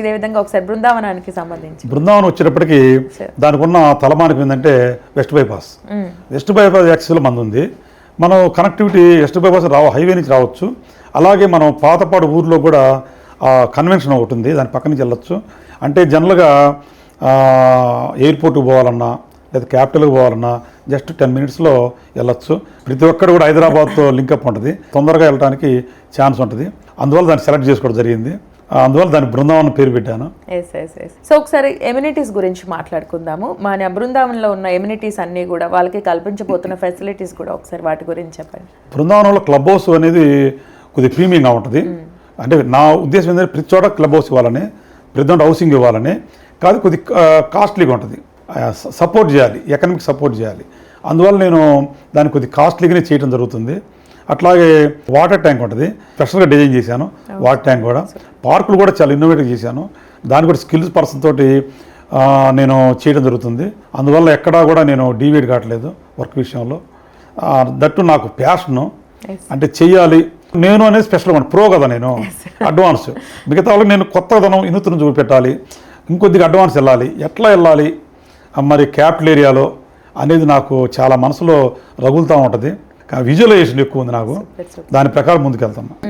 ఇదే విధంగా ఒకసారి బృందావనానికి సంబంధించి బృందావనం వచ్చేటప్పటికి దానికి ఉన్న తలమానికి ఏంటంటే వెస్ట్ బైపాస్ యాక్సెస్లో మంది ఉంది. మనం కనెక్టివిటీ వెస్ట్ బైపాస్ హైవే నుంచి రావచ్చు. అలాగే మనం పాతపాడు ఊర్లో కూడా కన్వెన్షన్ ఒకటి ఉంది, దాని పక్క నుంచి వెళ్ళొచ్చు. అంటే జనరల్గా ఎయిర్పోర్ట్కి పోవాలన్నా లేదా క్యాపిటల్కి పోవాలన్నా జస్ట్ 10 minutesలో వెళ్ళొచ్చు. ప్రతి ఒక్కరు కూడా హైదరాబాద్తో లింకప్ ఉంటుంది, తొందరగా వెళ్ళడానికి ఛాన్స్ ఉంటుంది. అందువల్ల దాన్ని సెలెక్ట్ చేసుకోవడం జరిగింది. అందువల్ల దాని బృందావనం పేరు పెట్టాను. సో ఒకసారి ఎమ్యూనిటీస్ గురించి మాట్లాడుకుందాము. మన బృందావనంలో ఉన్న ఎమ్యూనిటీస్ అన్నీ కూడా వాళ్ళకి కల్పించబోతున్న ఫెసిలిటీస్ కూడా ఒకసారి వాటి గురించి చెప్పండి. బృందావనంలో క్లబ్ హౌస్ అనేది కొద్దిగా ప్రీమియంగా ఉంటుంది. అంటే నా ఉద్దేశం ఏంటంటే ప్రతి చోట క్లబ్ హౌస్ ఇవ్వాలని, ప్రతి చోట హౌసింగ్ ఇవ్వాలని కాదు, కొద్దిగా కాస్ట్లీగా ఉంటుంది. సపోర్ట్ చేయాలి, ఎకనామిక్ సపోర్ట్ చేయాలి. అందువల్ల నేను దాన్ని కొద్దిగా కాస్ట్లీగానే చేయడం జరుగుతుంది. అట్లాగే వాటర్ ట్యాంక్ ఉంటుంది, స్పెషల్గా డిజైన్ చేశాను. వాటర్ ట్యాంక్ కూడా, పార్కులు కూడా చాలా ఇన్నోవేటివ్ చేశాను. దాన్ని కూడా స్కిల్స్ పర్సన్ తోటి నేను చేయడం జరుగుతుంది. అందువల్ల ఎక్కడా కూడా నేను డీవియేట్ కావట్లేదు వర్క్ విషయంలో. దట్టు నాకు ప్యాషను, అంటే చెయ్యాలి నేను అనేది స్పెషల్గా ప్రో కదా, నేను అడ్వాన్స్. మిగతా వాళ్ళకి నేను కొత్తదనం ఇనుతును చూపెట్టాలి, ఇంకొద్దిగా అడ్వాన్స్ వెళ్ళాలి. ఎట్లా వెళ్ళాలి మరి క్యాపిటల్ ఏరియాలో అనేది నాకు చాలా మనసులో రగులుతూ ఉంటుంది. విజువలైజేషన్ ఎక్కువ ఉంది నాకు, దాని ప్రకారం ముందుకు వెళ్తాను.